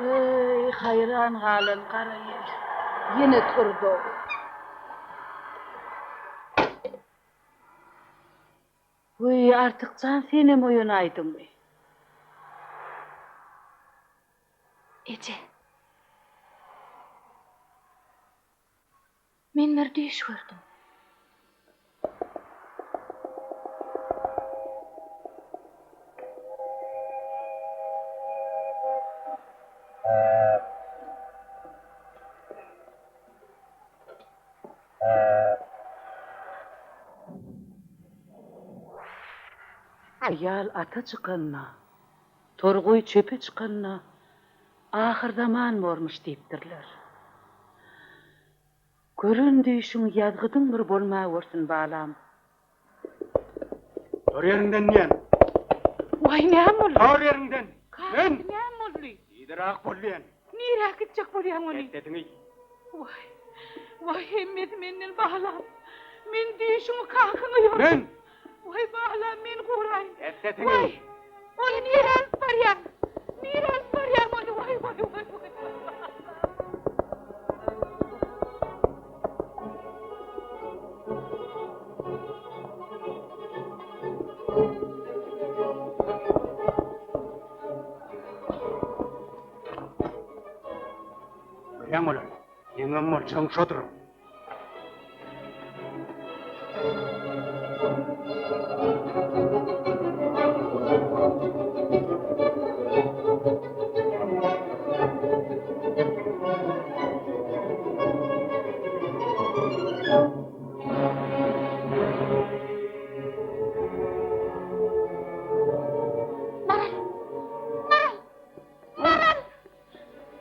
Ey hayran halın qarayır. Yine turdu. Uy artık can senem oyunaydın mı? Ece. Men bir düş gördüm. Ayal ata çıkanna, torguy çöpe çıkanna, ahir zaman bormuş deyipdirler. Görün deyişin yazgıdın bir bolma versin balam. Tor yerinden niyen? Vay näme boldy? Tor yerinden. Men. Näme boldy? İdirak bolliyen. Nire gitjek bolýan ony? Ettetini. Vay hemmet menden balam. Men deyişimi kalkını yor. Men. Vay balam men guray. Ettetini. Vay. Ony nire alyp barýan? Nire alyp barýan ony? Vay. Yağmur. Yengem mol çang şodur.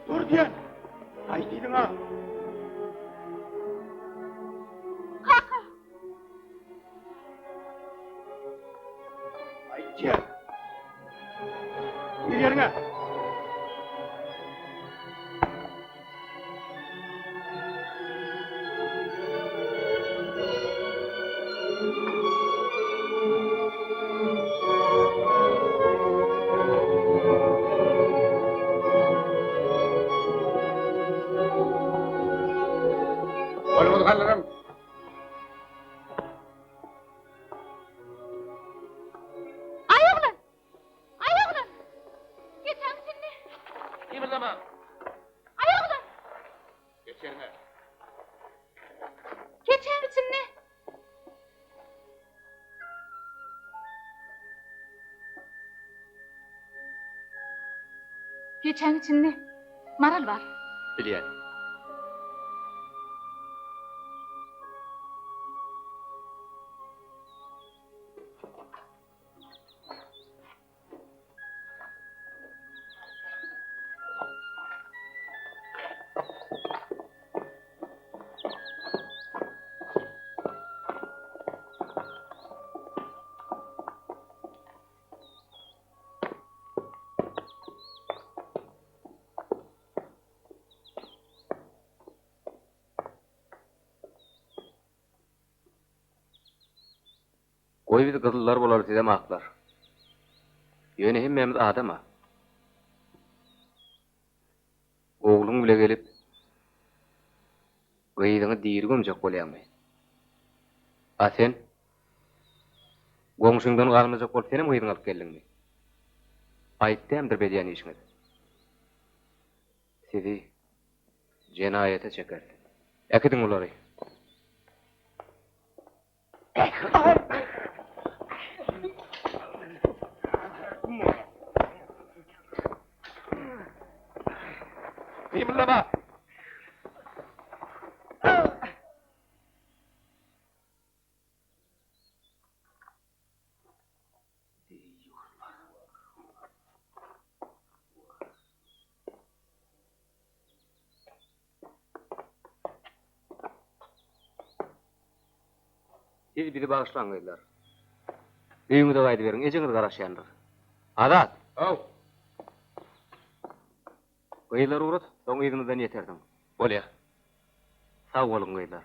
Dur diyen. Aytiydin ha. Aytiyen. Bir yerine. Olmadı kallarım. Ayağlan. Geçen sinni. Kıpırdama. Ayağlan. Geç yerine. Geçen sinni. Geçen sinni. Maral var. Biliyen. Koy bizi kızıllar bolar size mahklar. Yöne hemmemiz adama. Oğlum bile gelip gıyydığını diri gömcek bolýarmy? A sen? Goňşuňdan galmajak bolup senem gıydyň alyp geldiňmi? Aýtdymdyr bedýän işiňiz. Sizi jenaýete çekerdi. Äkidiň ulary. Kıymıllama! Siz bizi bağışlaňyzlar. Öýüňize gaýdy beriň, ejeňiz garaşýandyr. Adat. Gıylar uğrat, son ýygyňyzdan ýeterdiň. Bolýar. Sag boluň gıylar.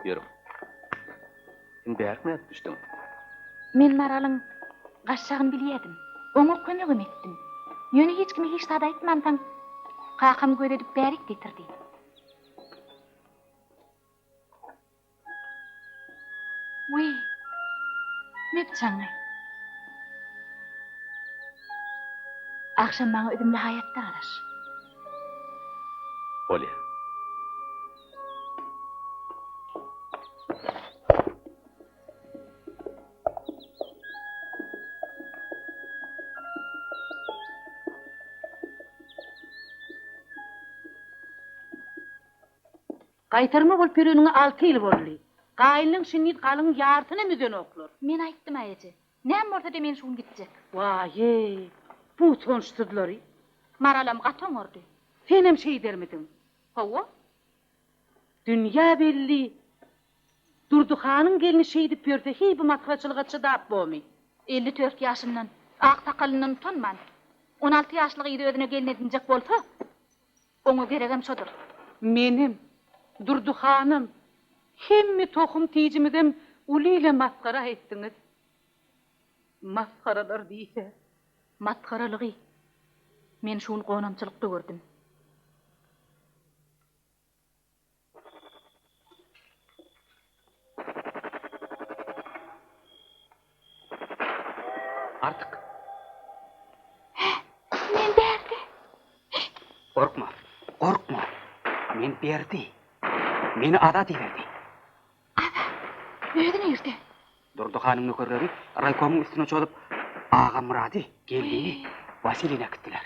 Ýürüm. Sen bärkme ýatdyşdyň. Men Maralyň Gaşşağın bilýärdim. Oňa kömegim etdim. Ýöne hiç kimi hiç tada aýtmandan kakam göredip bärik getirdi. Uy, mepçaňy. Akşam bana ödümli hayatta araş. Bolya. Qaytarma bolup bereniňe 6 ýyl boldy. Gaýlyň şinit galyň ýartyny müden oklar. Men aýtdym aýaje. Näme bolsa da men şuň gitjek. Vaye, bu tonuşdylar. Maralam gatoň ordy. Sen hem şey dermedin. Hawa? Dünya belli. Durduxanyň gelini şey dip berdi, hey bu matraçylyga çydap bolmy. 54 ýaşymdan, ak sakalyndan utanman. 16 ýaşlyk ýyly özüne gelin edinjek bolsa, oňa geregem şodur. Menim, Durduxanym, hemmi tohum tijimidem uliyle maskara etdiňiz. Maskaralar diýse, Matkaralygy. Men şuň gonamçylykda gördüm. Artık. Men berdi. Korkma, korkma. Men berdi. Meni ada diýerdi. Öýde nerede? Durduxanyň nökerleri raykomyň üstüne çolup Ağa Murady, gelini, Vasilyna gittiler.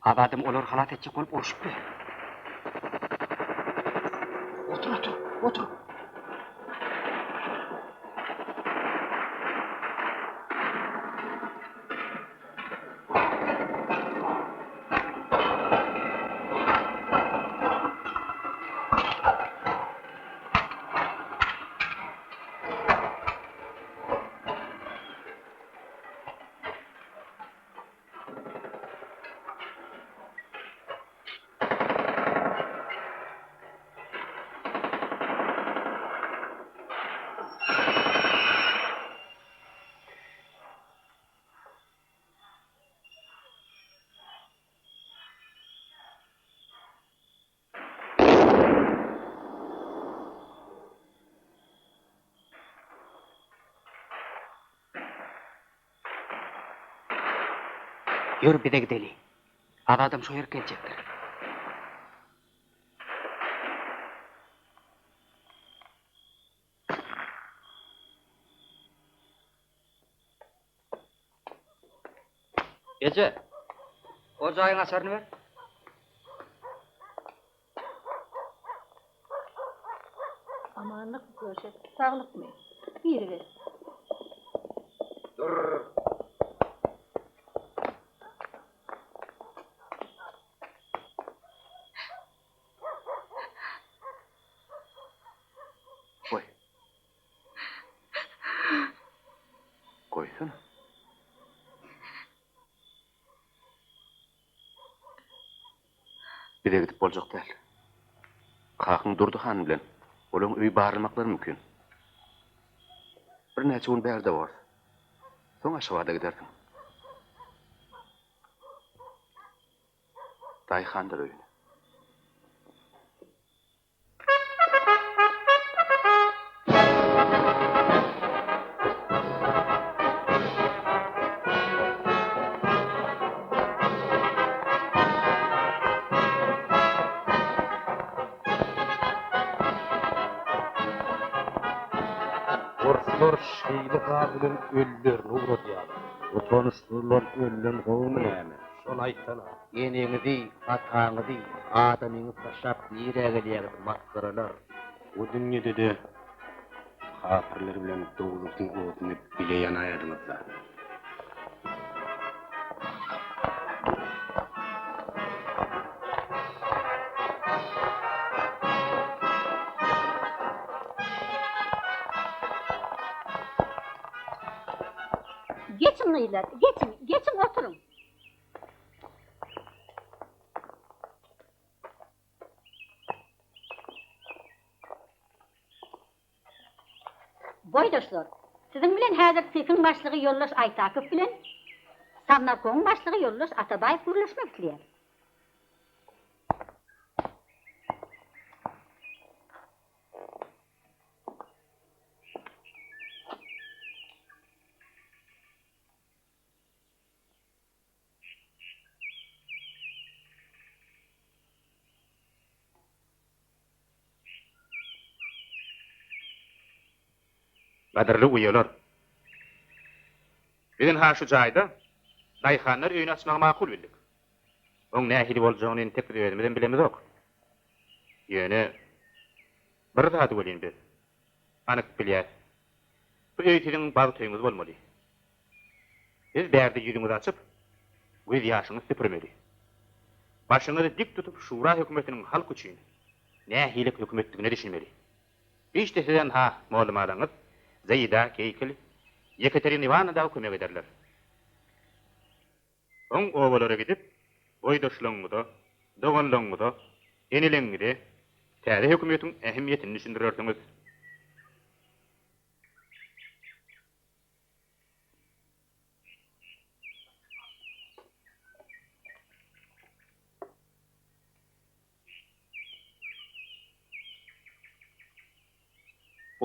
Abadym olar halat etjek bolup uruşupdy. Otur, otur, otur. Yürü bir de gidelim. Abadym şu yer gelecektir. Ece, o jaýyň açarını ver. Amanlyk görşek, sağlıkmy? Biri. Dur. Koy. Koysana. Bir de gidip boljak däl. Kakyň Durduxan bilen olaň öý barylmaklary mümkin. Bir näçe gün bärde bar. Soň aşawada giderdim. Daýhandyr öýüne. Orslar şeýle gazynyň öllerini uğradýar. Utanışdyrlar öllen gowmy näme? Şol aýtana. Eniňizi, ataňyzy, adamyňy taşap ýüregeliýär maskaralar. O dünýede de kafirler bilen dowlatyň oduny bileýän aýadyňyzlar. Geçin ýylar, geçin oturun. Boýdaşlar, Sizin bilen häzir Tekin başlygy Yollaş Aytakow bilen Samnarkoň başlygy Yollaş Atabaýew gürleşmek diler. Gaderli uýalar. Bizin ha şu jaýda daýhanlar öýüni açmak makul bildik. Oň nähili boljagyny teklip edemeden bilemizok. Ýöne bir zat bolýan biz. Anyk bilýär. Bu öýtüniň bagy töýümiz bolmaly. Biz bärde ýüzüňizi açyp, göz ýaşyňy süpürmeli. Başyňyzy dik tutup şura hökümetiniň halk üçin nähilik hökümetligine düşünmeli. İşte sizden ha malumatyňyz Zeyda, Keykil, Yekaterina Ivanovna kömek ederler. Oň owalara gidip, boýdaşlaňyda, doganlaňyda, enileňide täze hökümetiň ähmiýetini düşündirersiňiz.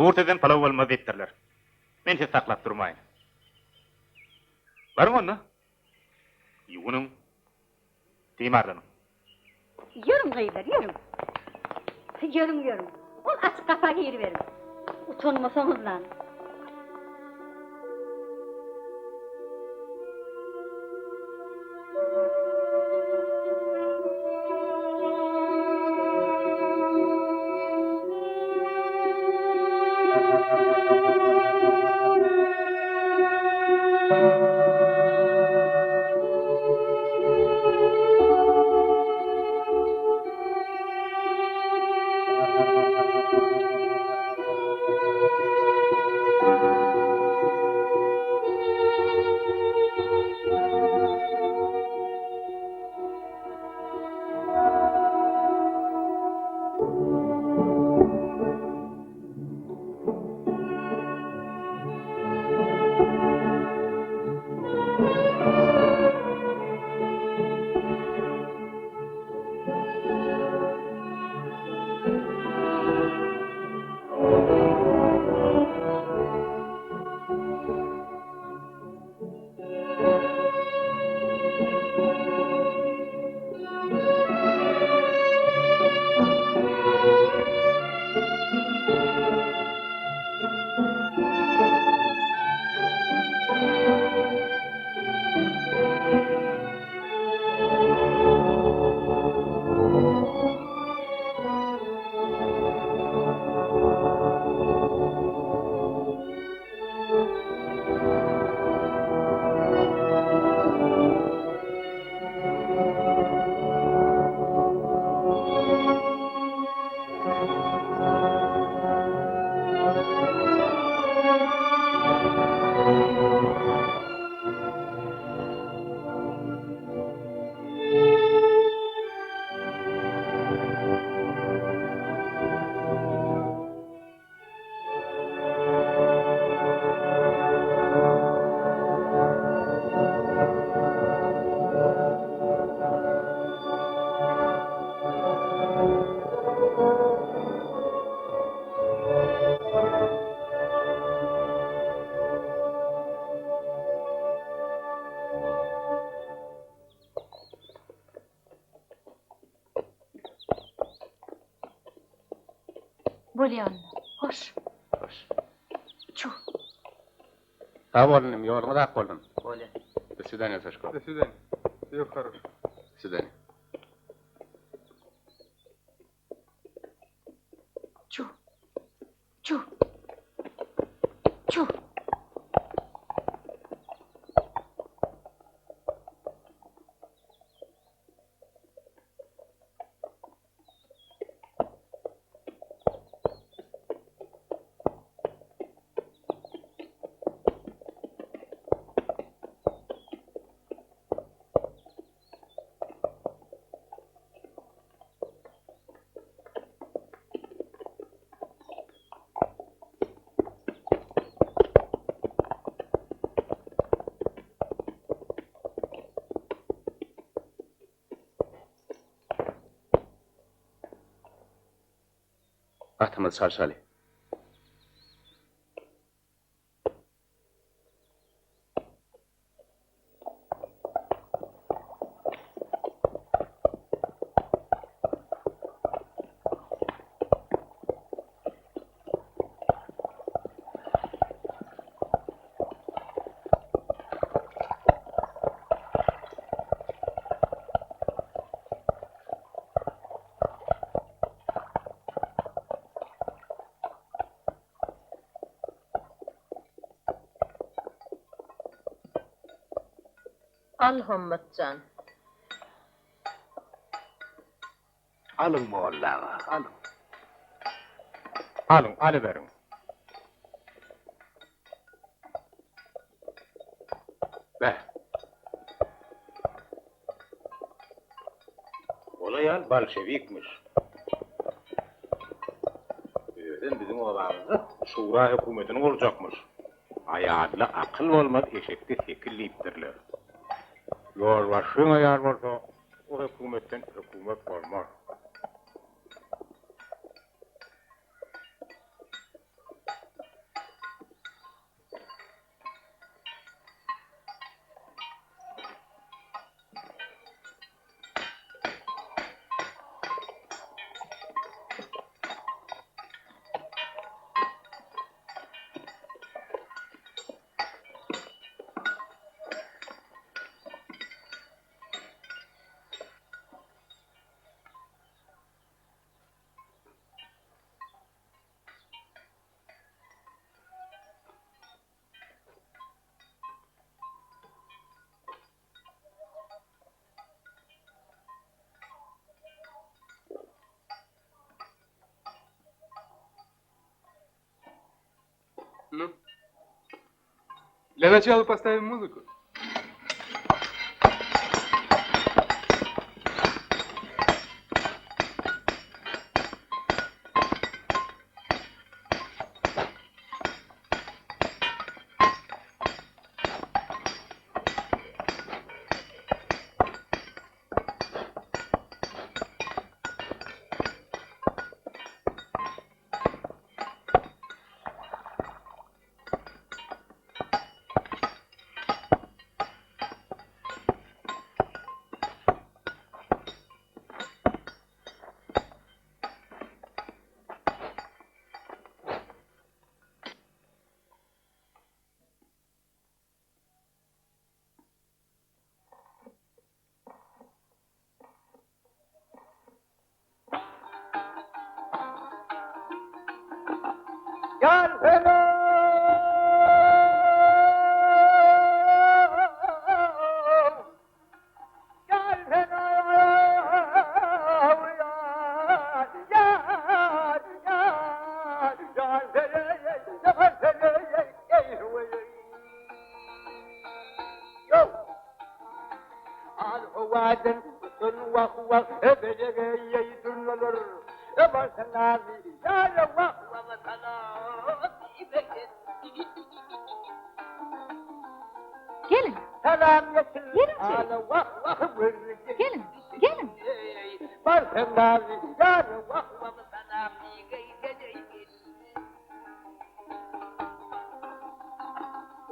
Ortadan palaw bolmaz diýipdirler. Men sizi saklap durmaýyn. Barmy onda? Ýugynyň Timardyň. Yürüm gaýlar, yürüm. Yürüm. Ol açyk gapaly ýeri berin. Utanmasaňyzlar. Bolýan. Hoş. Hoş. Çu. Sağ olun, yolunuz ak olun. Bolýar. До свидания, Сашко. До свидания. Всего хорошего. До свидания. Çu. Çu. Çu. Atımız sarsalı. Al Hammatcan. Alın mollağa, alın. Alın, alıverin. Be. Olayan Bolşevikmiş. Özün bizim oğlanımızı Şura hükümetinin olacakmış. Ayarlı akıl olmaz eşekte sekilleyiptirler. Yolbaşın ayar varsa o hükümetten hükümet olmaz. Ну? Для начала поставим музыку. Gel fena! Gel fena! Al-Huwadin, Sulwa, Ebedege, Dunalur, Ebasanadi, Yalawa, Gelin, Salam yetin, Gelin. Alawa, gelin, gelin. Barsanadi, Yalawa, Salami,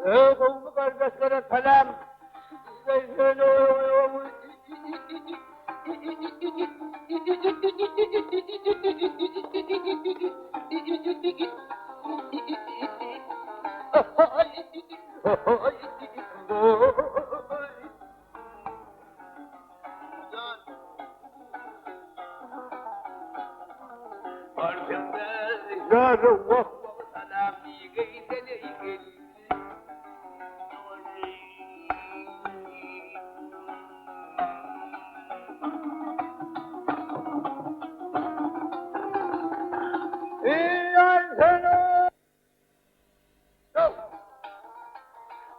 Oğul kardeşlere selam.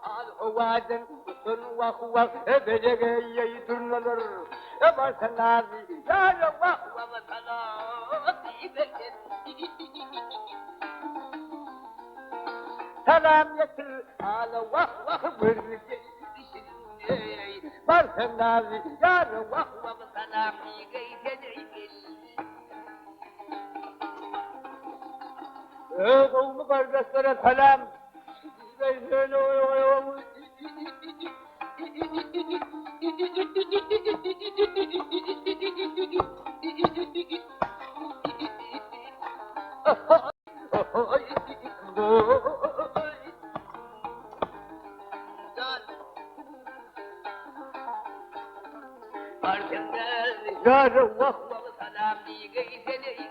Al-Huwadin, Sulwa, Ebedege, Dunalur, Ebasanadi, Yalawa, Salam yetin, Alawa, Barsanadi, Yalawa, Salami, Kavmi kardeşlere selam. Yarın vakvalı selam diye seni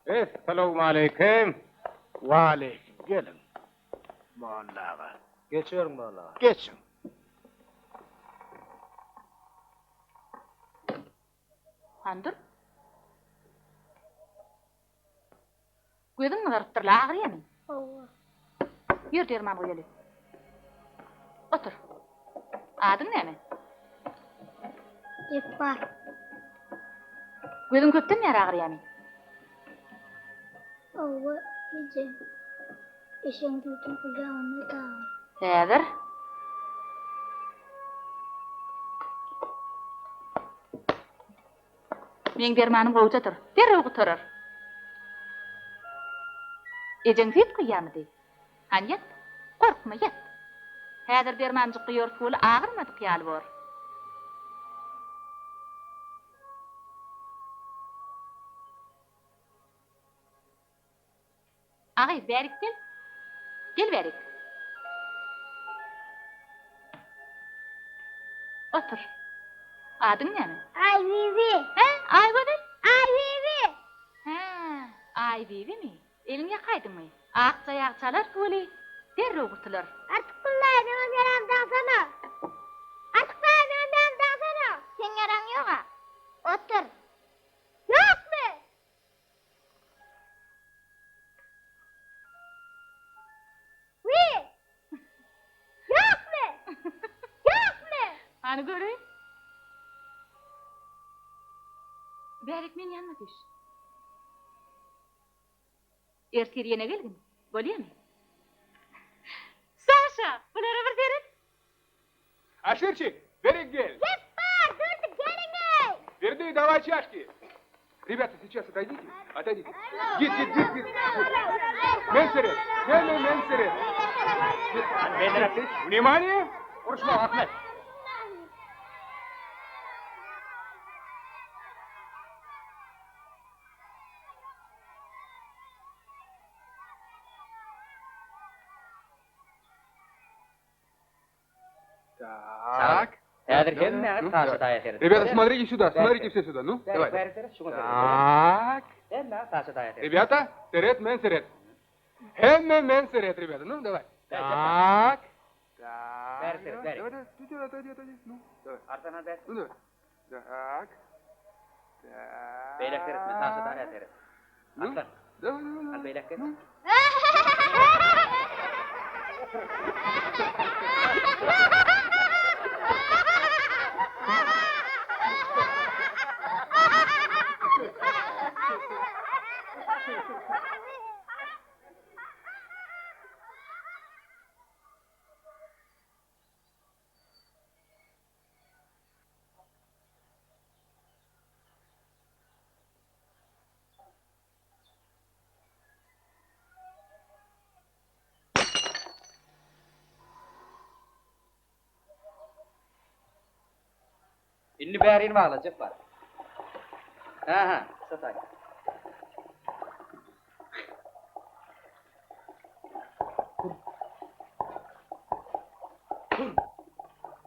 Esselamu aleyküm. Valeyküm gelin. Vallahi. Geçiyorum vallahi. Geçin. Handır. Gözün mü kırıktır la ağrıyor mu? Yürü derman koyalı. Otur. Adın ne mi? Yapar. Gözün köpten mi ağrıyor mu? Ova gece. Eşen tutun kucağına da. Hedir. Men dermanım koğutadır. Derrew gutarır. Ejen fit kıyamıdı. Han yat. Korkma yat. Hedir dermanjy kıyyor tuğulu ağırmadı kıyal bor. Ağay berik gel. Gel berik. Otur. Adın ne mi? Ay Vivi. He? Ay gödül. Ay Vivi. He, ay bibi mi? Elin yakaydın mı? Ağaç ayağı çalar tuğuli. Derrew gutulur. Artık bunlar benim yaramdan sana. Artık ben yaramdan sana. Sen yaran yok ha. Otur. Yok mu? Vi. Yok mu? Yok mu? Hani göreyim? Berik men yanına düş. Ertir yine gelgin. Bolýar mı? Sasha, bulara bir derin. Aşırçı, verin gel. Yapar, durdu gelin. Верни, давай чашки. Ребята, сейчас отойдите. Отойдите. Гид. Менсерет. Менсерет. Внимание. Uruşma Ahmet. Так. Hedir gelme, taşı dayak eder. Ребята, смотрите сюда. Смотрите все сюда. Ну, давай. Так. Gelme, taşı dayak eder. Ребята, терет, менсерет. Менсерет, ребята. Ну, давай. Так. Так. Ver. Давай. Отойди. Ну, давай. Artana ver. Ну, давай. Так. Так. Beylek verir, taşı dayak eder. Ну, Aslan, давай. al beylek ver. Ну. İnni bärin bağlayacak var. Aha, satay.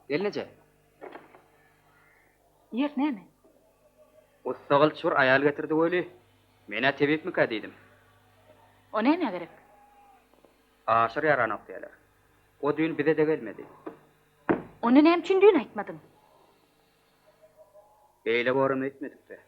Gelnece? Yer ne mi? O sağıl çur ayal getirdi öyle. Mena tebip mi kadiydim? O ne gerek? Aşır yaran oktayalar. O düğün bize de gelmedi. Onu ne için düğün aytmadın? Beyle borum etmedik de.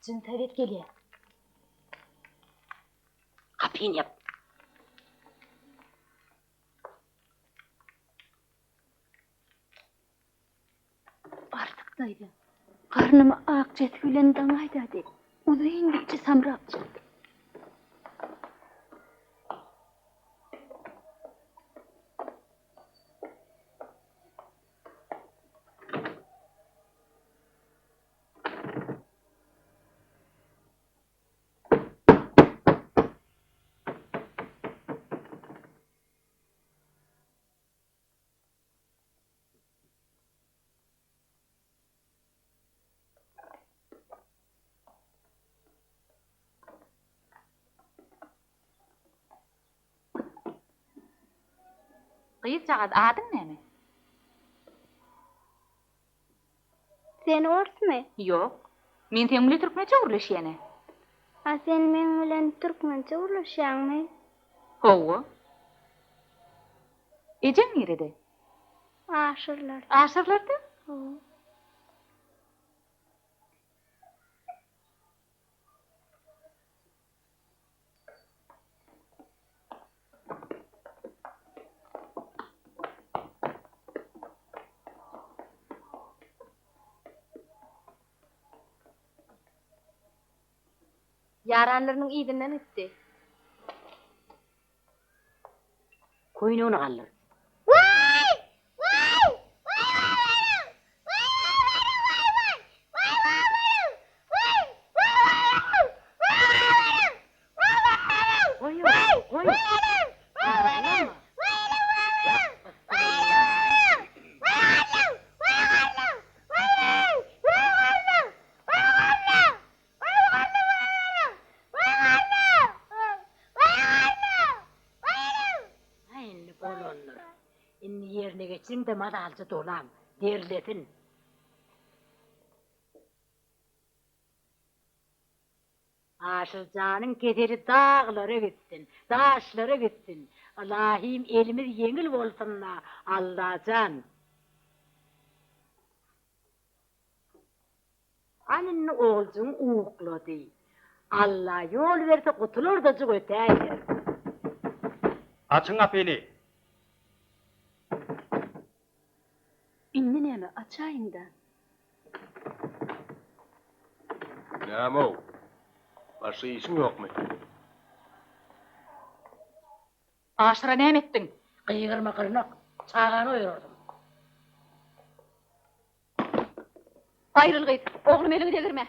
Cüntevet geliyor. Kapıyı yap. Artık daydı. Karnıma ağak cetgülen danaydı hadi. Uzayın içi samrapçı. Gıyıcağız adın näme? Sen orsmy? Yok. Men teňli türkmençe urleşýäne. Ha sen men bilen türkmençe urlaşýarmy? Howa. Ejem nerede? Aşırlar. Aşırlarda? Ho. Yaranlarının iyidinden etti. Koyunu alır. Hayırlı bol olur. İnni yerine geçsin de madalcı dolan. Derletin. Aşılcanın kederi dağları gitsin, daşları gitsin. Allah'ım elimiz yengil olsun da Allah'can. Anın oğulcun uğukladı. Allah yol verse kutulur da cık öteyir. Açın kapıyı. İnni nemi açayım da. Näme o? Başka işin yok mu? Aşıra näme ettin? Kıygırma kırnak, çağanı uyurdum. Ayrıl gıyt. Oğlum elini devirme.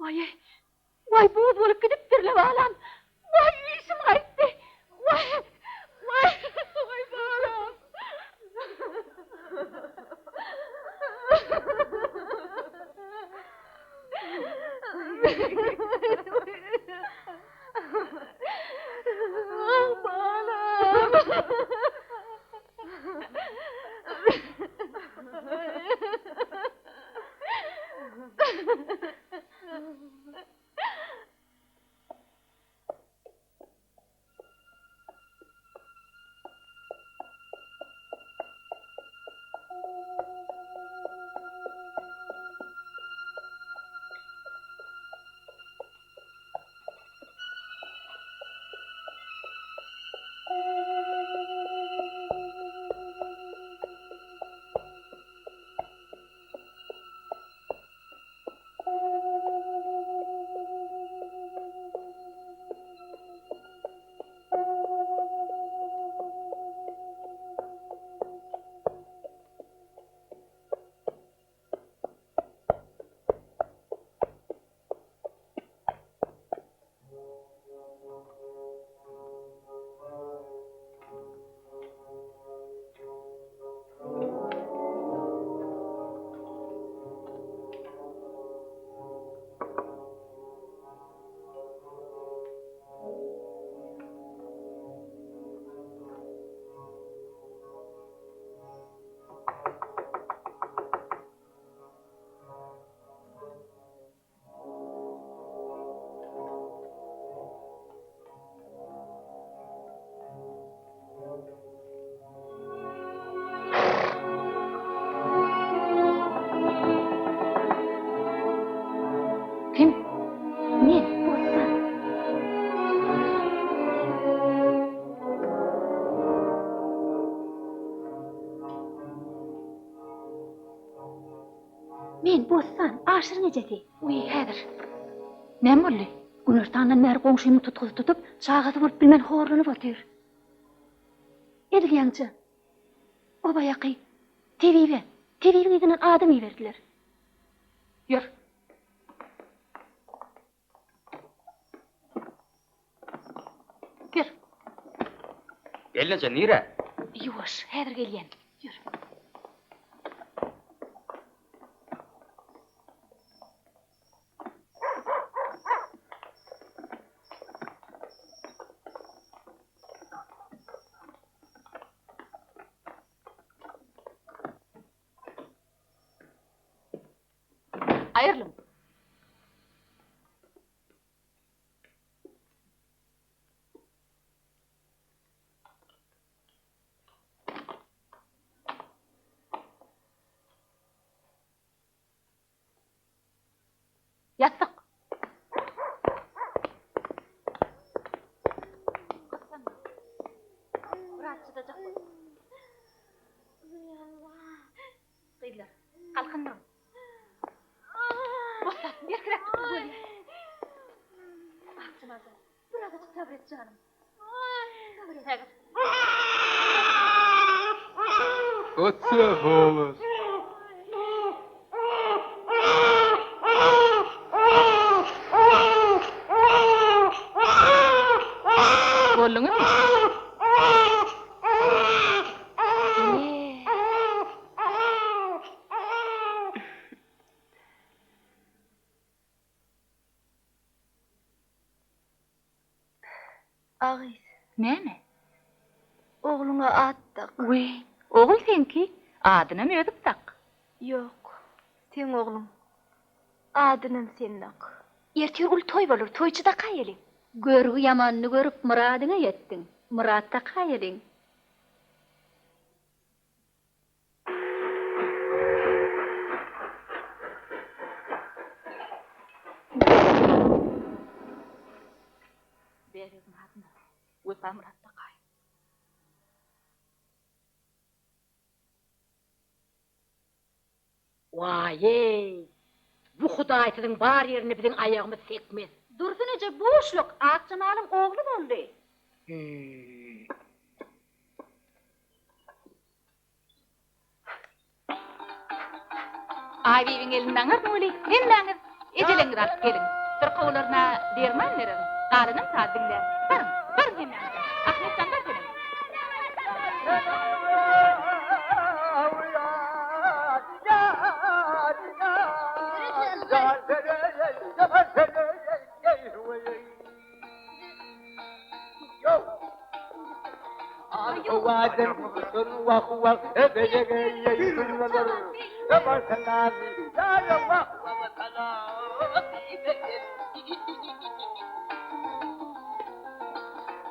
Vay, vay buğuz olup gidipdir levalam. Vay işim kayıttı. Vay, vay, vay bağlam. Ah bağlam. Kim? Men, Bozsan. Men Bozsan, aşırı neceti. Uy, häzir. Näme boldy? Günertandan näri goňşymy tutguzy tutup, çağaty bolup bilmen horlanyp otyr. Edilýänçe. O bayaky TV'nin izinden adam iýerdiler. Ýör. Gir. Gellençe nire? Ýuwaş, häzir gelýän. Ýür. Ayrılın. Yattık. Murat çıdacak mı? Kıydılar. Kalkın lan. Bostan, bir kürek tuttu böyle. Aksın azı. Biraz açık sabret canım. Sabret hayır. Otur oğlum. Oğlunuz mu? Ağız, Näme? oğluna attık. Uy, oğul senki. Adına mı ödüp tak? Yok, sen oğlum. Adının sennak. Ertir ul toy bolur, toyçu da kayelin. Görgü yamanını görüp muradyna yettin. Muratda kaýylyň. Beres Muratna. Upa Muratda kay. Vay, bu Hudaýatyň bar ýerini biziň aýagymyz sekmez. Dursun ece boşluk, Akçamalym oğlu boldy. Aýbyň elinden ardyňly, hemmäňiz ejeleňiz alyp gelin. Tyrkawlaryna derman berin. Galynyň taýdynlar. Barın, barın hemmäňiz. Ahmetcan bar gelin.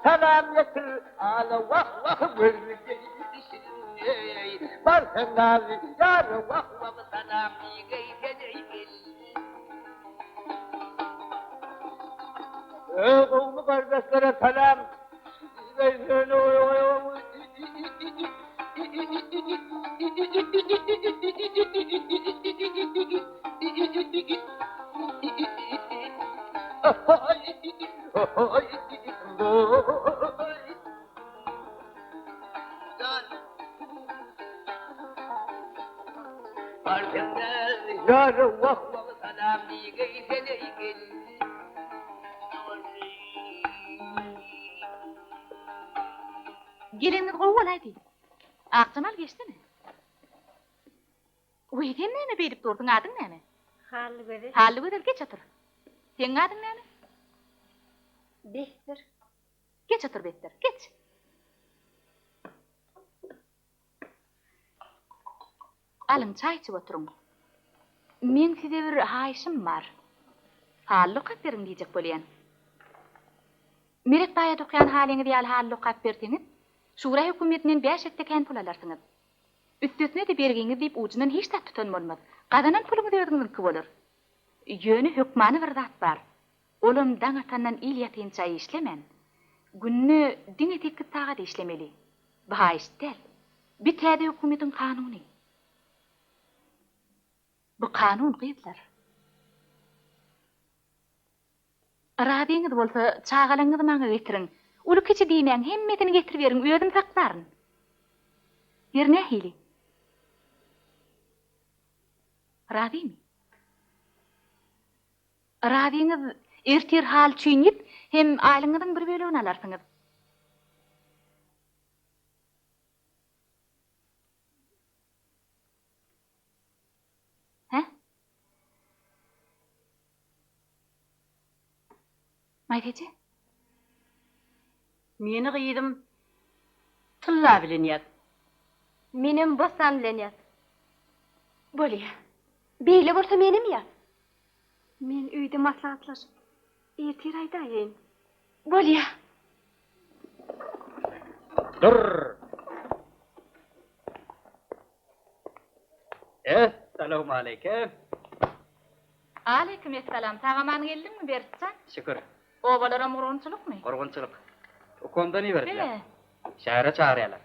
Salam yetir ala vah vah gözlü Barkın nazi yarı vah vah salam Oğlu kardeşlere selam Yarı vah vah salam Geliniz gowul aýdy. Akçamal geçdimi? Uýden näme berip durdyň adyň näme? Hally gözi. Hally gözel geç otur. Seň adyň näme? Behtir. Geç otur Bektir, geç. Alın çay içip oturun. Men size bir haýşym bar. Hally kapyryň diýjek bolýan. Merek daýat okyan halyňy diýal hally kap berdiňiz, Şura hökümetinden 5 etken pul alarsınız. Üstüsine de bergiňiz diýip ucundan hiç tat tutan bolmaz. Gazanan puluňyzy ödüňizniki bolar. Yönü hükmanı bir zat bar. Olum daň atandan il ýatynça işlemen. Günni diňe tekki taga da işlemeli. Baha iştel. Bir täze hökümetin kanuny. Bu kanun gyýdlar. Arabiňiz bolsa çağalaňyzy maňa getirin. Uly kiçi diýmän hemmetini getirip beriň, özüm saklaryn. Ýerne hili. Radimi. Radiňiz ertir hal çüýnip hem aýlyňyzyň bir bölegini alarsyňyz. He? Maýdejä? Meni gyýdym. Tylla bilen ýat. Menim bosan bilen ýat. Bolýa. Beýle bolsa menim ýat. Men öýde maslahatlaşyp ertir aýdaýyn. Bolýa. Dur. Assalamu alaykum. Aleyküm esselam. Tagaman geldinmi Bertcan? Şükür. Obalara murunçulukmy? Korgunçuluk. Okomdan iyi verdiler. Hele. Şahara çağırıyorlar.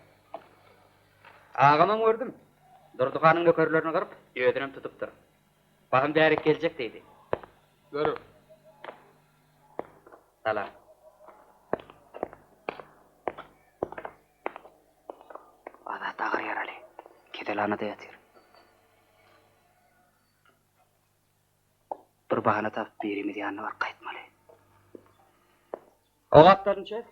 Ağamın gördüm. Durdukanın nökerlerini kırıp, ödünüm tutup dur. Bakın derek gelecek deydi. Dur. Salam. Adat ağır yaralı. Kedelana da yatır. Bir bahane tapıp birimiz yanına var kayıtmalı. O kaptanın şef.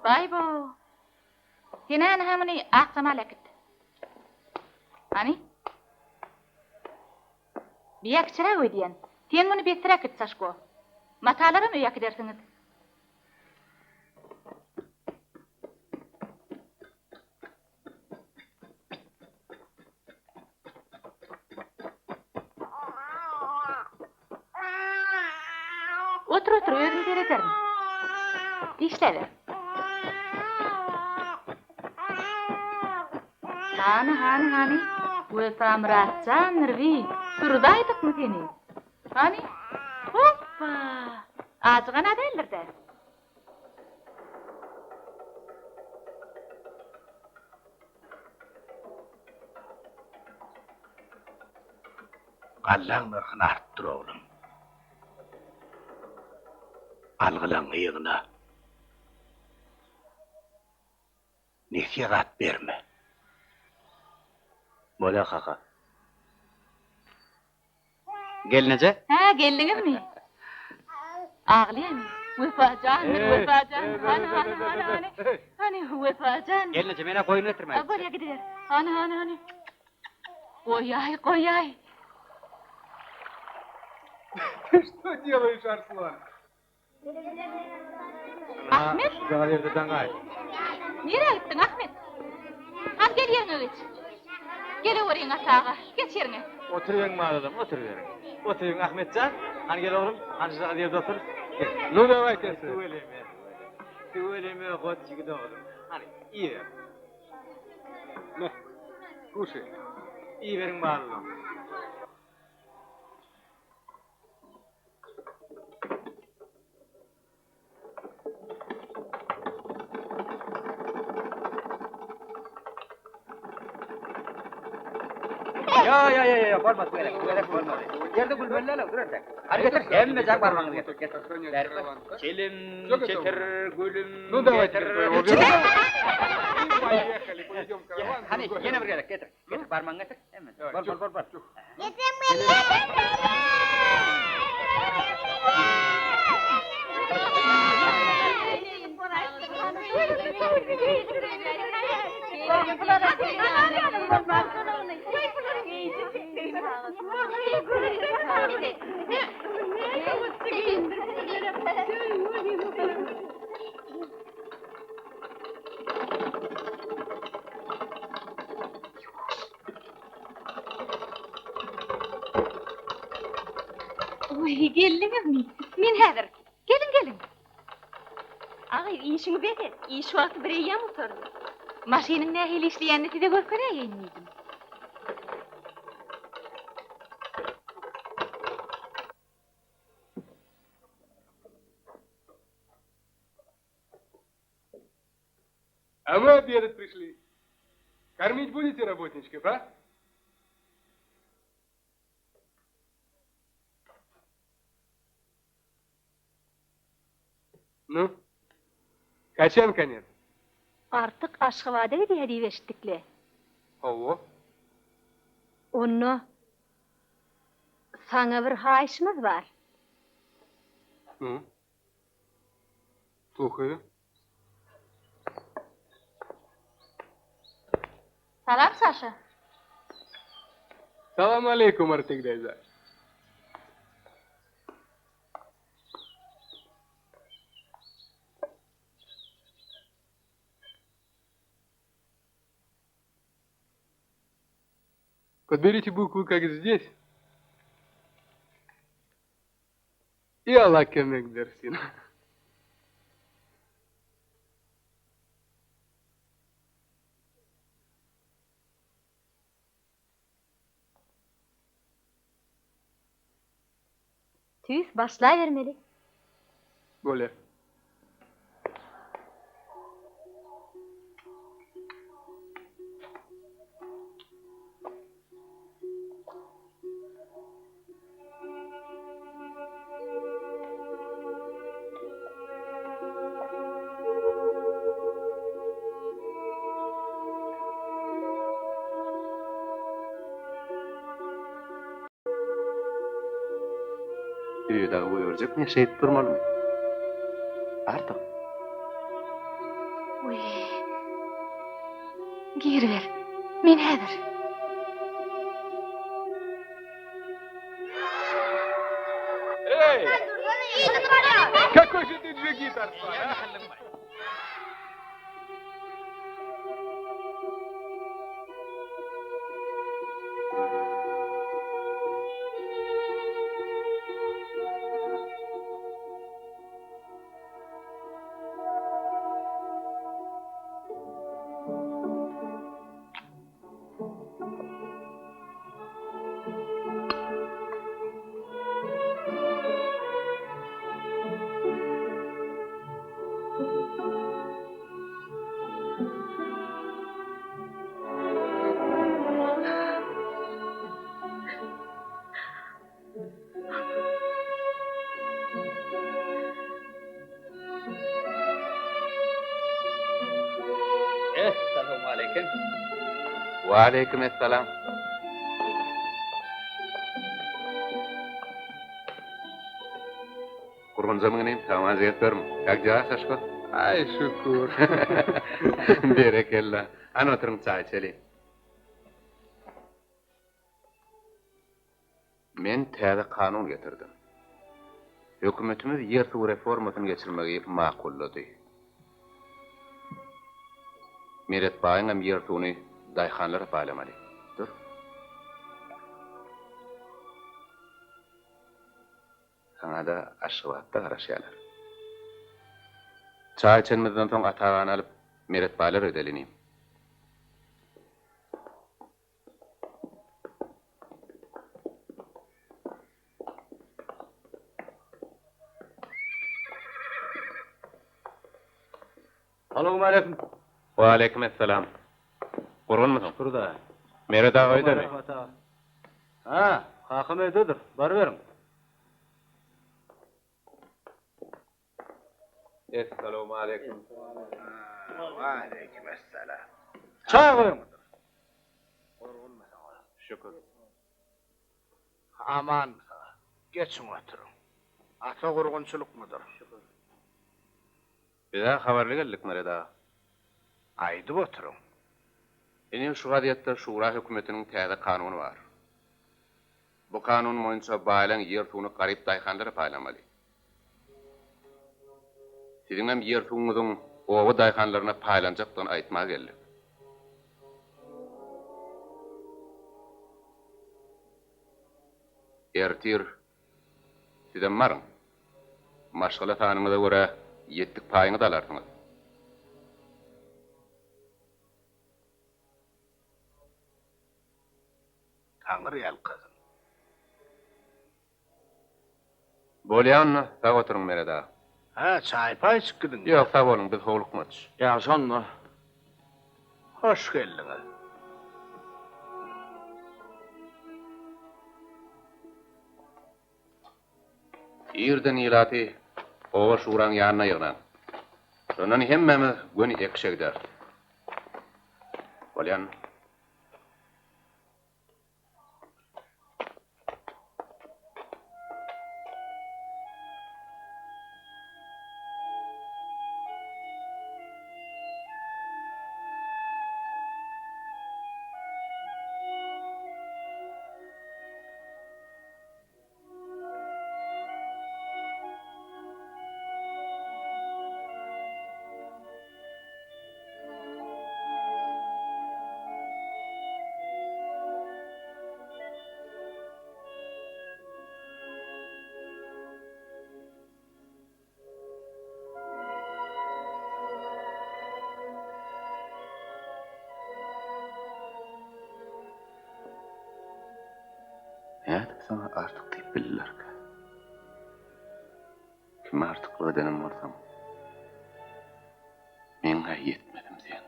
Baybo. Hinan hamini aqsama lakit. Hani? Biyak çıra ödiyen. Sen bunu betira kit saşko. Matalara mı yak edersiniz? Otur otur, özüm seyreterim. İşlever. Hani. Welcome Muratcan, Nurvi. Turudaydık mı seni? Hani? Hoppa. Azgana derler de. Gallan nırhını arttır oğlum. Algılan ıyığına. Nesihat verme. Bolýa kaka. Gelinece? Ha, geldiniz mi? Ağlayayım. Vefacan. Hani Vefacan. Gelinece bana koyun getirmeyin. Buraya gidiyor. Hani. Koyay. Что делаешь, Арслан? Ahmet, Şurada yerden gay. nereye gittin Ahmet? Han gel yerine geç. Gel oraya atağa, geç yerine. Oturuyorsun mağaradan, oturuyorsun. Oturuyorsun Ahmetcan. Hani gel oğlum, hani şurada yerde otur. Ну давай, Кэсси. Söyleme, kod çıkıdı oğlum. Hani iyi ver. На, кушай. İyi verin bağıralım. Ya, olmaz böyle. Olmaz. Yerde gülmelerle dur artık. Hadi getir, emme cak parmağını getir. Çelim, çetir, gülüm, Ну давай, getir. Поехали, пойдем в караван. Hani yine bir getir. Getir parmağını getir. Emme. Bol. Oy, geldiniz mi? Min häzir. Gelin. Ağay, işini beter. İş vakti bir eyyam oturdu. Maşinin nähili işleýänini size görkereýin miydim? А мы обедать пришли. Кормить будете работничков, а? Ну, kaçan kanет? Artık Aşgabat'a diye diýeşdikle. Ого. Onu sana bir haýyşymyz bar. Ну. Слухаю. Salam Saşa. Салам алейкум, Артыгдайза. Подберите буквы, как здесь. И Аллах көмек берсин. Tüs başlayvermeli. Böyle. Üýdägi buyurjak näşeýip durmaly. Artık. Uy. Gir ver. Men häzir. Эй! Какой же ты джигит, Арслан, а? Assalamu alaykum. Wa alaykum assalam. Kurban zamanın tamam zeytlerim. Как дела, Сашко? Ай, шукур. Berekella. Ana oturun çay içelim. Men täze kanun getirdim. Hökümetimiz yer suw reformasyny geçirmegi makullady. Meret baýyňam yer suwny daýhanlara paýlamaly. Dur. Sana da Aşgabatda garaşýarlar. Çay içenmizden soň atagany alyp meret baýlar ödelenýär. Assalamu alaykum. Wa alaykum assalam. Gurgunmysyň? Turda. Meret aga ödeli. Ha, hakym ödedir. Bar berin. Assalamu alaykum. Wa alaykum assalam. Çay koyun. Şükür. Aman, geçin oturun. Ata gurgunçuluk mudur? Bize haberli geldik Meret aga. Aydyp oturun. Eni şu wadiýetde Şura hökümetiniň täze kanuny bar. Bu kanun boýunça baýlan yer suwuny garyp daýhanlara paýlamaly. Siziňem yer suwuňyzyň owa daýhanlaryna paýlanjakdygyny aýtmak geldi. Ertir sizem marın. Maşgala tanymyza görä ýetdik paýyňy da alarsyňyz. Taňyr ýalkazyn. Bolýanmy? Tag oturuň mereda. Ha, çaypay çıkdın. Ýok, tag bolun, biz howlukmadyk. Ýaşanma. Hoş geldiňiz. Ýerden ýylaty owa şuraň ýanyna ýygnan. Şondan hemmemiz göni ekşegder. Bolýan. Nädip sana artık diýip bilirler. Kim artıklı edenim bolsam, men gaý yetmedim sen.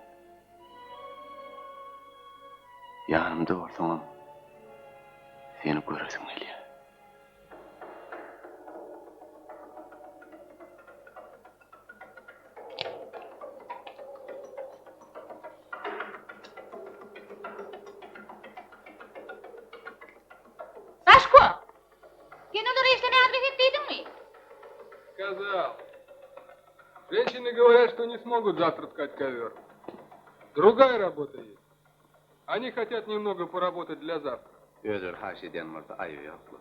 Ýanymda bolsaňam, seni göresim gelýär. Сашко! Кинолар işlemeye adres ettiydin mi? Сказал. Женщины говорят, что не смогут завтра ткать ковер. Другая работа есть. Они хотят немного поработать для завтра. Özür haş eden bolsa aýy ýoklu.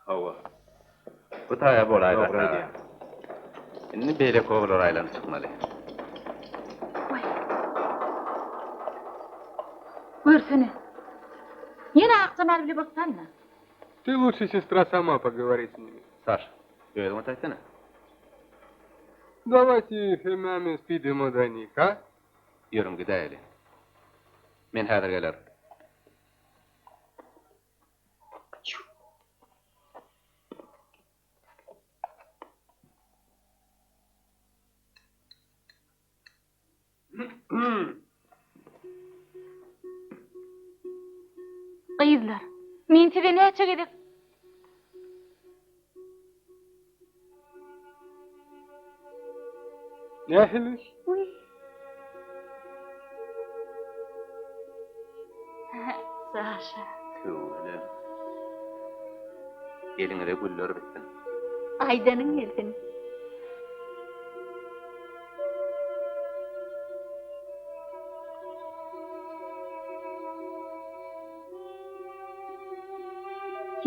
Hawa. Bu taya bolay da. Inni beyle kovulur aylan çıkmalı. Buyursana. Yine akşamlar bile baksan mı? Ты лучше, сестра, сама поговори с ними. Sar, öyle taysana. Давайте hemen спидемо до них, а? Yürüm gidayli. Men häder geler. Kıyızlar. Men size ne açık edip? Ne hiliş? Sasha. Öyle. Elingere güller bitsin. Aydanın gelsin.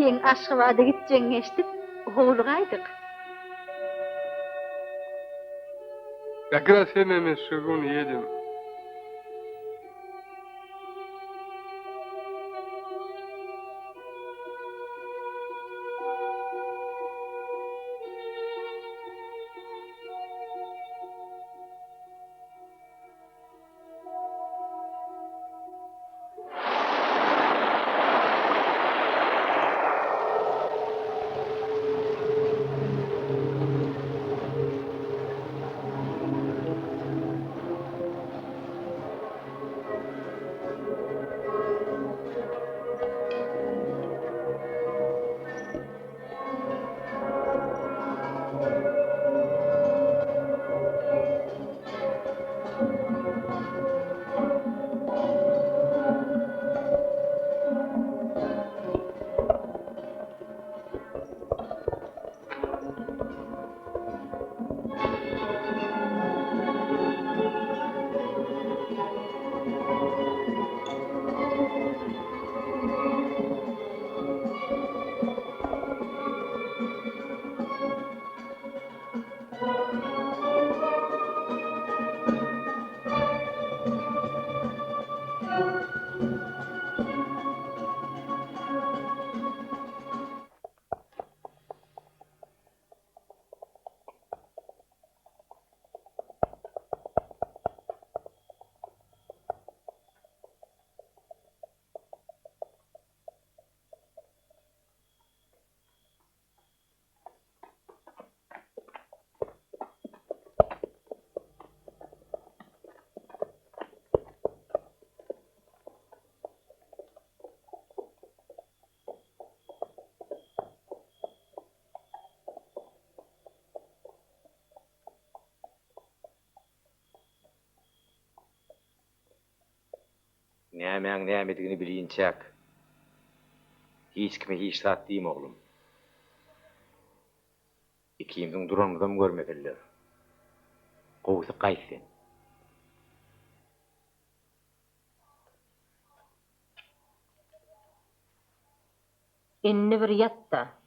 Sen Aşgabat'a gideceğini eşitip, hovlugaydık. Как раз hemen Şugun едем. Nämäň nämedigini bilinçäk. Hiç kime hiç tat diýim oglum. Ikimiziň duranymyzam görmediler. Gowsy gaýsy. Inni bir yatta.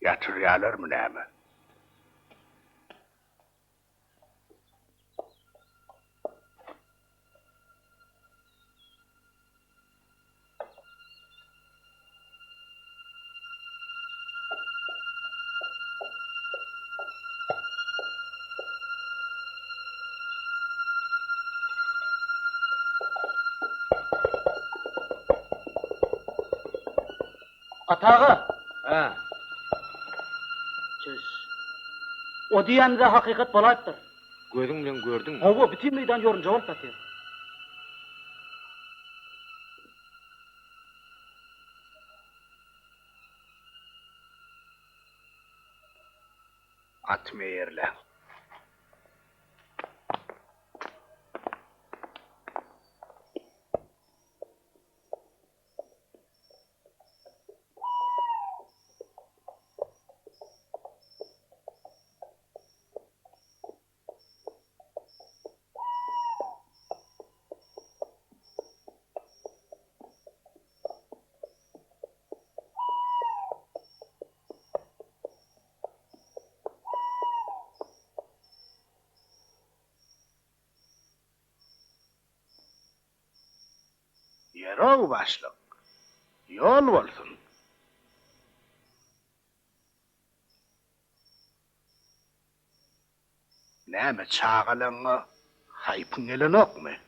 Yatıryalar mı näme? Atağı, Ha, çüş. O diýende hakykat bolardyr. Gözüň bilen gördüň. Hawa bütün meýdan ýorun jogap batýar. atma yerle. Yerol başlık. Yol bolsun. Näme çağalaňy haýpyň elenokmy?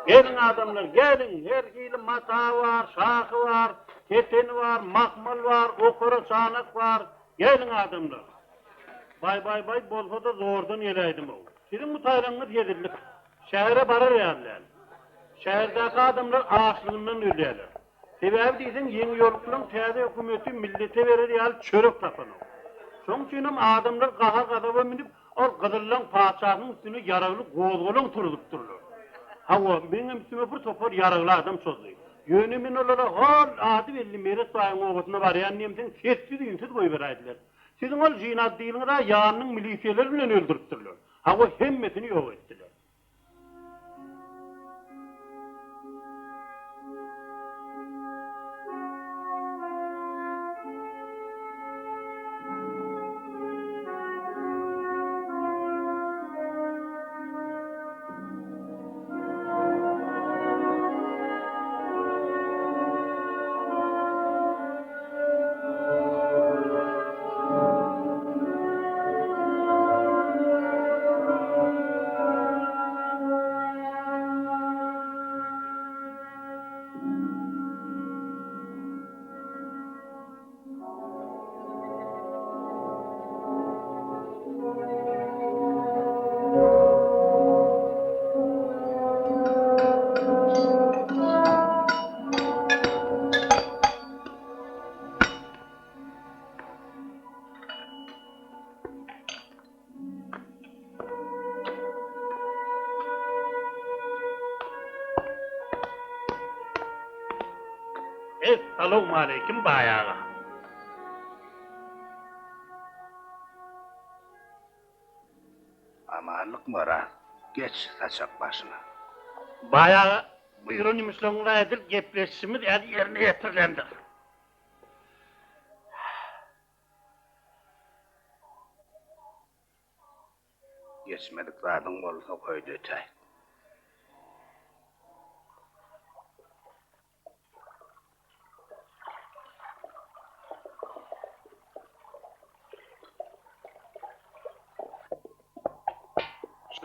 Gelin adamlar, gelin. Her hili mata var, şahı var, keteni var, makmal var, okura çanak var. Gelin adamlar. Bay, bolsa da zordan eleydim o. Sizin bu taylanlar yedirlik. Şehre barar yerler. Şehirdeki adamlar ağaçlığından ölüyorlar. Sebebi diysen yeni yoluklan teyze hükümeti millete verir yal çörük tapanı. Son çiğnem adamlar kaha kadava minip o kıdırlan paçağının üstünü yararlı gozgolun turulup durulur. Hava benim üstüme bir topar yararlı adam sözlüyor. Yönümün olarak hal adı belli meres bayın oğutuna var ya nemden sessiz ünsüz koyu veraydılar. Sizin ol jinat değilin yağının milisiyelerle öldürüp durulur. Hava hemmetini yok ettiler. Assalamu aleyküm bayağı. Amanlık mara. Geç saçak başına. Bayağı buyurun imişlerine edil gepleşişimiz yerine getirilendir. Geçmediklerden olsa koydu ötey.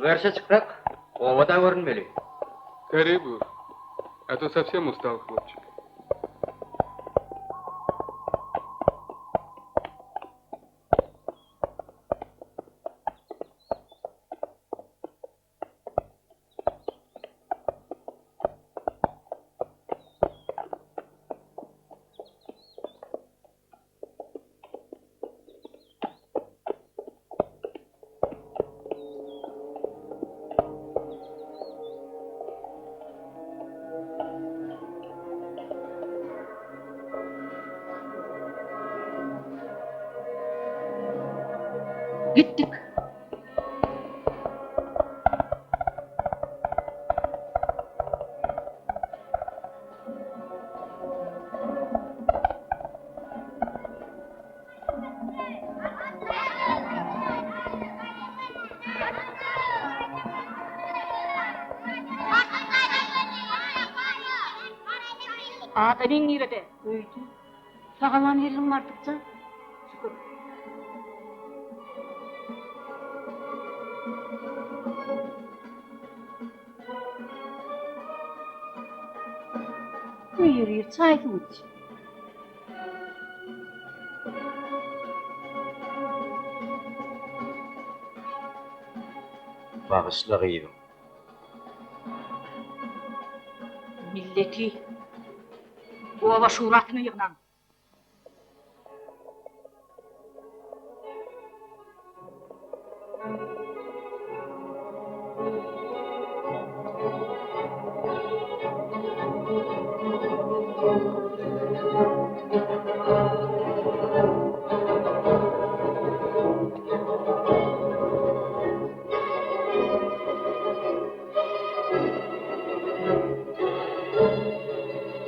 Karşı çıktık, ovada görünmeli. Скорей бы, а то совсем устал, хлопчик. Gittik. Ata ben nerede? Öldü. Sağaman yerim artıkça. Şükür. Yürüyor, çay iç. Bağışla gıydım. Milleti. Bu ova şuratını yığınan.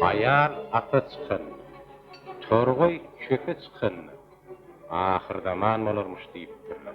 Ayal ata çıkın. Torgoy çöpe çıkın. Ahir zaman olurmuş deyipdirler.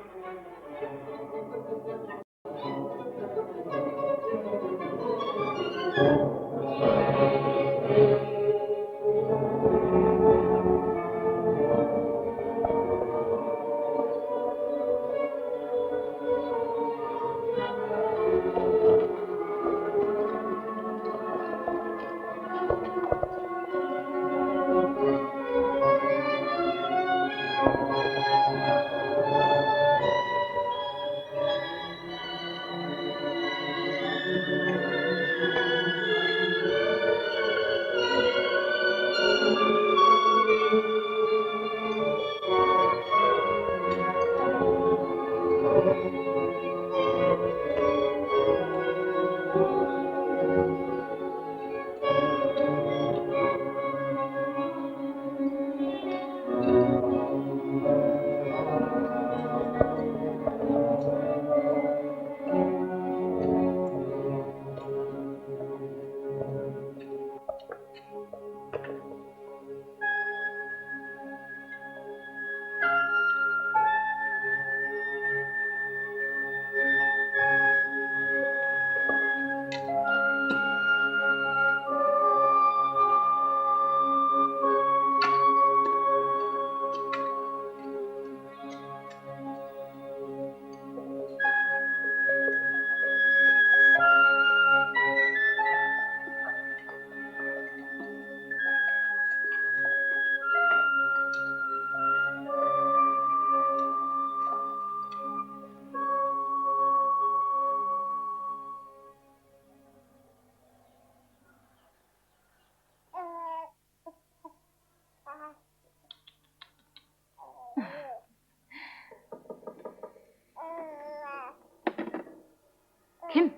Kim?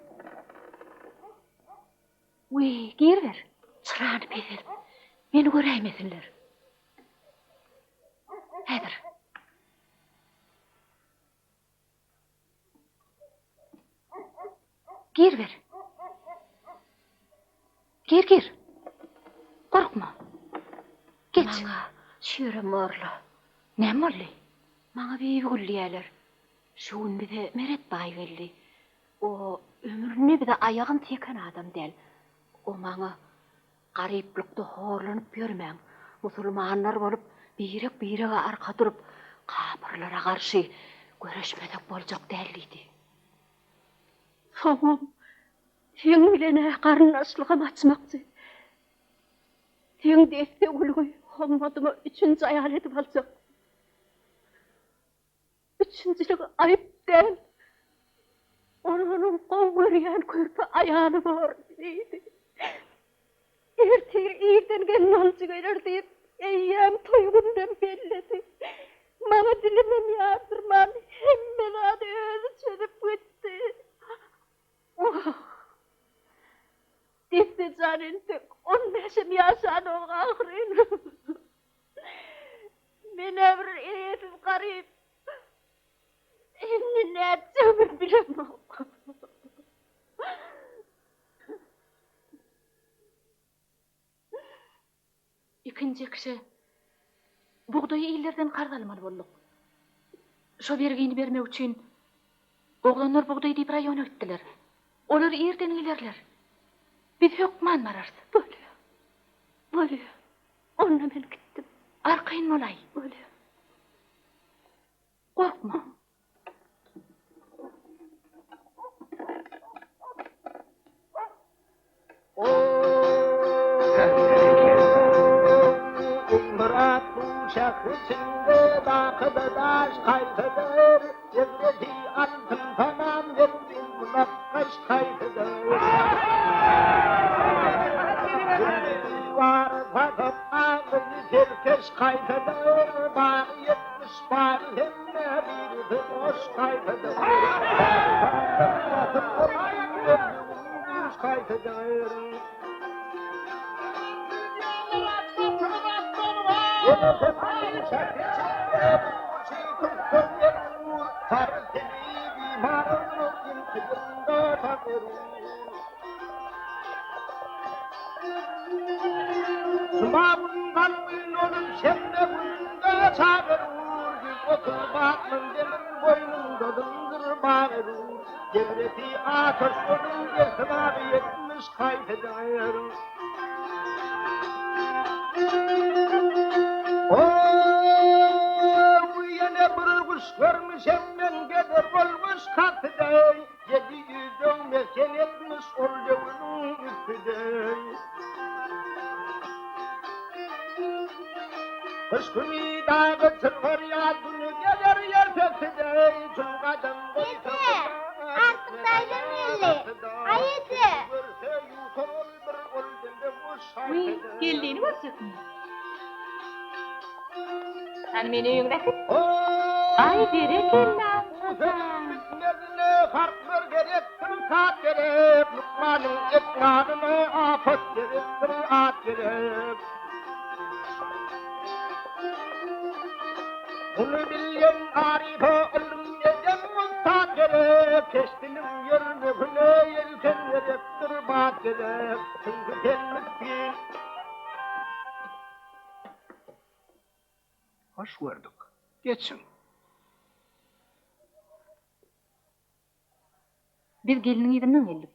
Uy, gir ver. Çırağını bezer. Beni göreymesinler. Haydır. Gir ver. Gir. Korkma. Geç. Bana şöyle morlu. Ne molli? Bana bir gülleyeler. Şu gün bir de Meret Bay geldi. O ömrünü bir de ayağın teken adam değil. O bana gariplikte horlanıp görmem. Musulmanlar olup birek arka durup kapırlara karşı görüşmedik bolacak derliydi. Tamam. Sen bilene karın aşlığım açmakçı. Sen defte ulguy, olmadımı üçüncü ayar edip alacak. Üçüncülük ayıp değil. Onun kol görüyen körpe ayağını var deydi. Ertir iyiden gelin alıcı gelir deyip, eyyem toygundan belledi. Bana dilimim yardırman, hemen adı özü çözüp gitti. Oh! Defte canın tek, 15 yaşan o ağrın. Ben ömür eyetim garip. Şimdi ne edeceğimi bilemem. İkinci kişi buğdayı illerden kargalmalı bolduk. Şo bergini bermek üçün oğlanlar buğday deyip rayona gittiler. Olar erden ilerler. Biz hökman marardı. Böyle. Onunla ben gittim. Arkayın olay. Böyle. Korkma. Murat bu şahı içinde bakıda daş kaytıdır. Devleti altın tamam verdim münakkaş kaytıdır. Var fakat ağzını terkeş kaytıdır. Bağ 70 var hemme bir de boş kaytıdır. Kaytıdır. Devleti ateş onun yertine 70 kaybeder. Görmüş hemen gelir olmuş katıday. 700 dönmesen etmiş oluyorun üstüday. Kış günü dağı çılgır yadını gelir yerfesiday. Çılgadan Yedi, artık daydım elli. Ay yedi. Uy, geldiğini görsün. Sen beni yönletin. Ay berekella. Bitmezine farklar gerektir saat gerek. Lukmanın ekranına afet gerektir at gerek. Bunu bilen arife ölüm edem saat gerek. Keştinim yerine güne yelken gerektir bat gerek. Çünkü gelmek değil. Hoş gördük. Geçin. Biz gelinin yerinden geldik.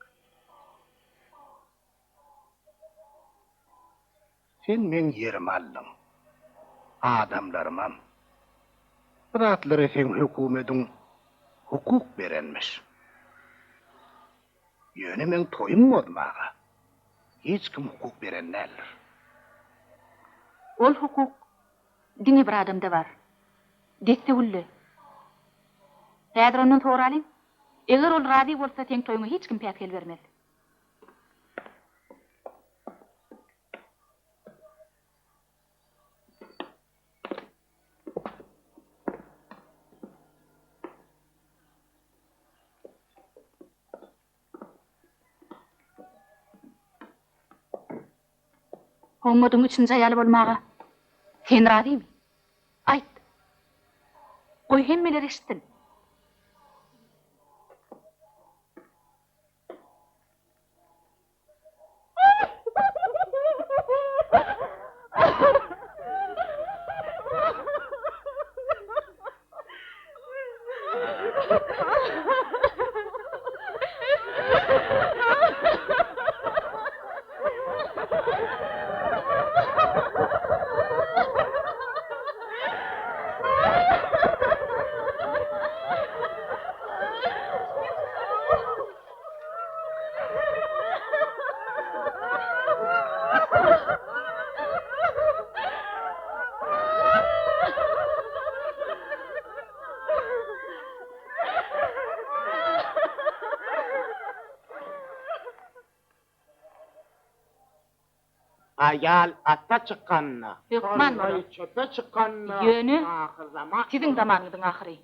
Sen men yerimi aldın. Adamlarımam. Bırakları sen hükümetin hukuk verenmiş. Yöne men toyunmadım ağa. Hiç kim hukuk veren neler. Ol hukuk dini bir adamda var. Desse ulle. Häzir ondan soralyň. Eger ol razy bolsa sen toýuňa hiç kim päkel bermez. Hommadyň üçünji aýaly bolmaga sen razymy? Aýt. Goý hemmeler eşitsin. Ayal atta çıkkanına. Hükman Torbayı ola. çöpe çıkkanına. Yönü Ahir zaman. sizin zamanınızın ahiri.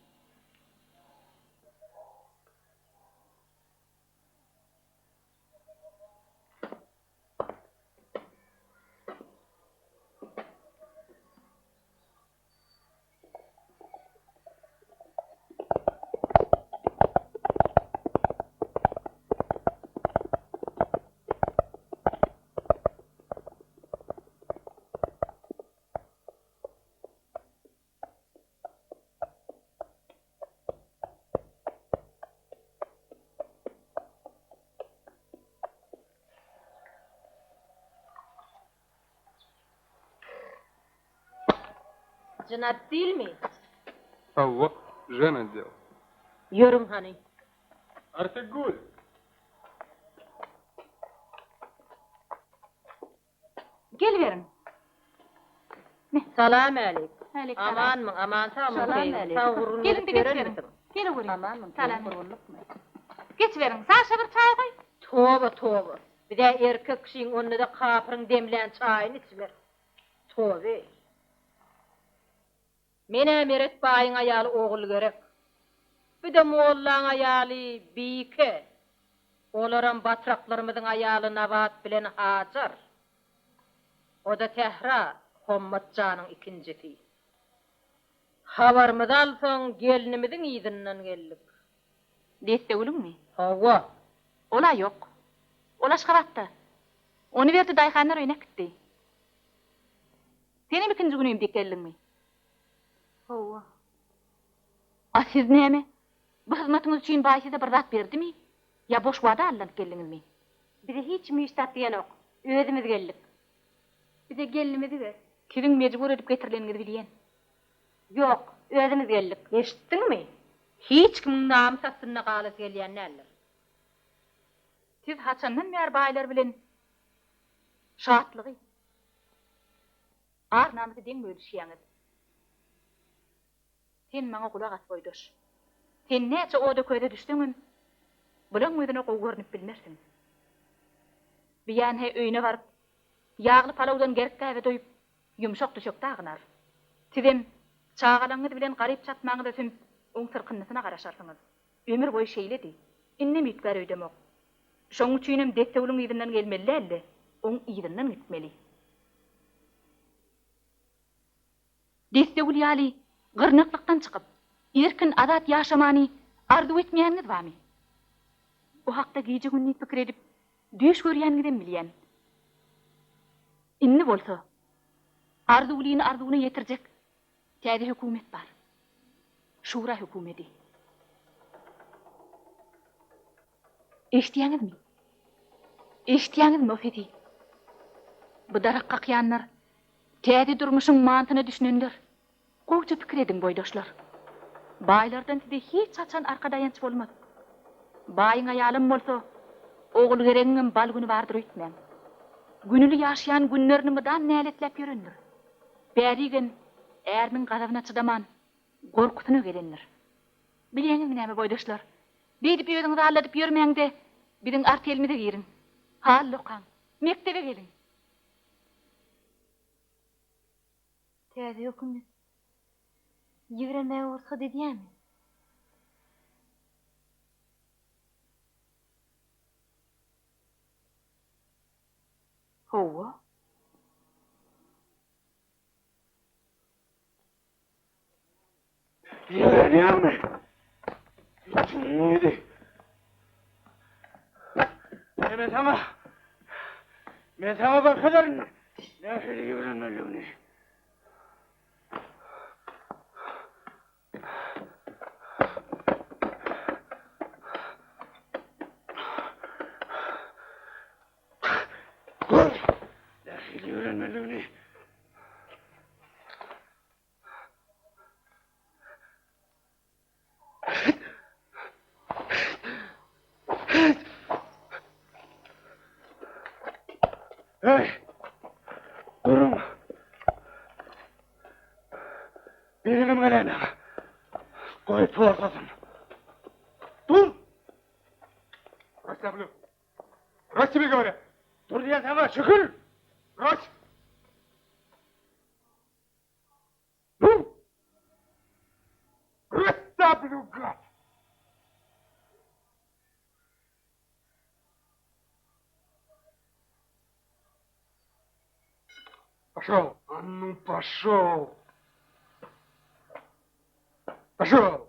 Cenap değil mi? Havva, Жена делал. Yorum hani. Артегуль! Gel verin. Salam aleyküm. Aleyküm Aman mı? Aman sağ mı? Salam Sağ vurun. Gelin de geç verin. Gel vurayım. Aman mı? Salam. Vurunluk mu? Geç verin. Saşa bir çay koy. Tövbe tövbe. Bir de erkek kişinin önüne de kapırın demleyen çayını içiver. Tövbe. Mene meret bayın ayalı oğul gerek. Bir de Moğollan ayalı bike. Olaran batraklarımızın ayalı Nabat bilen Hacer. O da Tehra, Hommatcanın ikincisi. Havarımızı alsan gelinimizin izinden geldik. Deste ölün mü? Hava. Ola yok. Ola şkavatta. Onu verdi dayıkanlar oynak gitti. Senin ikinci günüyüm dik geldin mi? Hava. Siz ne mi? Bu hizmetiniz için bayi size bir zat verdi mi? Ya boş vada allanıp geldiniz mi? Bize hiç müjdat diyen yok. Özümüz geldik. Bir de gelinimizi ver. Sizin mecbur edip getirilenizi bileyen. Yok, özümüz geldik. Eşittin mi? Hiç kimin namı satsınına kalıp geleyen neler? Siz haçandan beri bayiler bilen şahatlığı. Ağır namızı den bölüşüyeniz. Sen bana kulak at boydoş. Sen neçe oda köyde düştüğün, bulan ödüne qow görünüp bilmersin. Bir yan he öyüne varıp, yağlı palavdan gerek kahve doyup, yumuşak düşök dağınar. Sizem, çağalanıdı bilen garip çatmağıda tüm oň sırkınnısına garaşarsınız. Ömür boyu şeyledi. Inne mütkär öydemok. Şoň üçinem destewlüň ýygynden gelmeli elle, oň ýygynden gitmeli. Destewli ýaly gyrnaklykdan çykyp, erkin adat ýaşamany arzu etmeýäňiz barmy? O hakda gije günni pikir edip, düş görýänigden bilýän. Inni bolsa, arzulyny arzuwyna ýetirjek täze hökümet bar. Şura hökümeti. Eşdiýäňizmi? Eşdiýäňizmi ofeti? Bu darak kakyanlar, täze durmuşyň mantyna düşünenler, goýça pikir edin boýdaşlar. Baýlardan size hiç saçan arka dayanç bolmaz. Baýyň aýalym bolsa, oğul gereňiň bal güni bardyr öýtmän. Günüli ýaşaýan günlerini mydan näletlep ýörendir. Bärigen ärniň gazabyna çydaman, gorkusyna gelenler. Bilýäňizmi näme boýdaşlar? Beýdip ýöňiňizi alladyp ýörmeňde, biziň artelimize girin. Hal lokan, mektebe gelin. Täze hökümet. Ýigrenme orta dediyämi? Howa. Ýigrenýärmi? Neydi? Men sana barkadaryn. Nähili ýigrenmeliňi. Nähili ýigrenmeliňi. Hey! Durun! Benim gelene. Koyup ortasın. Dur! Расставлю. Раз тебе говорят. Dur diyen sana çıkır! Брось! Ну! Расставлю, гад! Пошел! А ну, пошел! Пошел!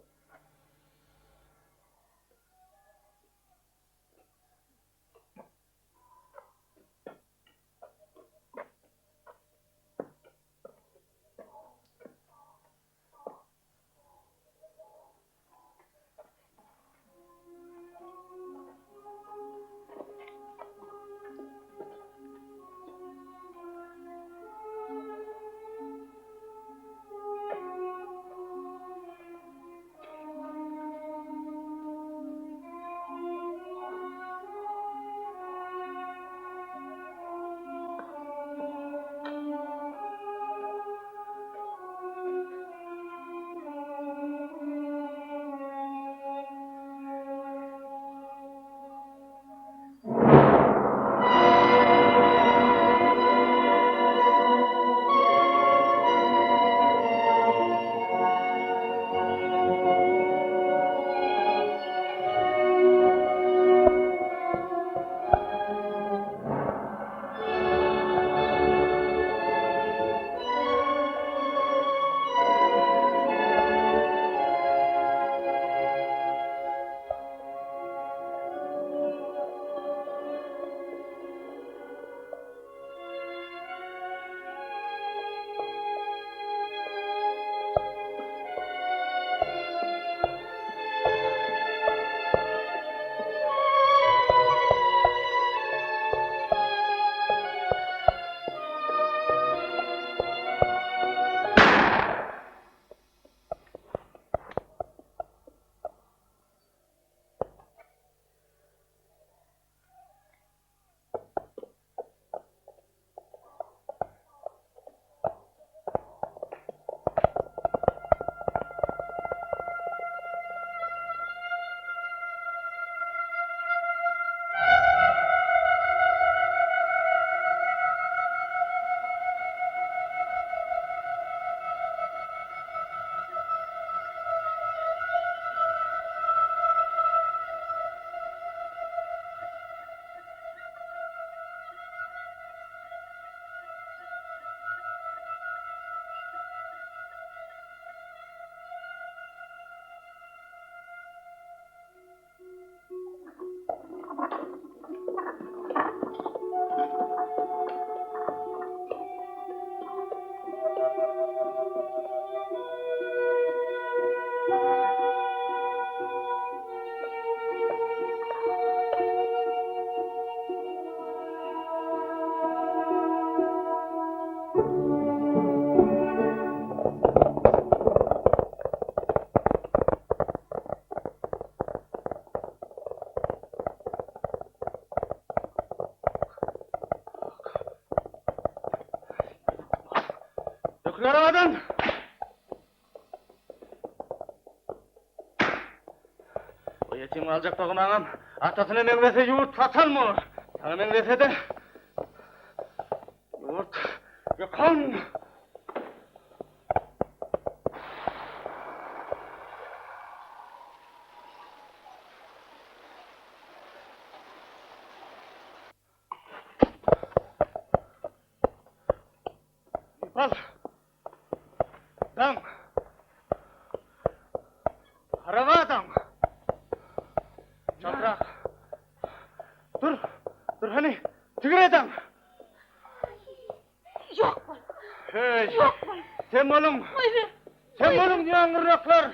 Arabadan! O yetim alacak doğumağım. Atasını menglese yurt satan mı? Sana menglese de... Yurt... Yıkan! Yıpal! Adam! Araba adam! Çaprak! Dur! Dur hani! Tigre adam! Yok. Hey! Yok. Sen malum! Buyurun. Sen malum yangırraklar!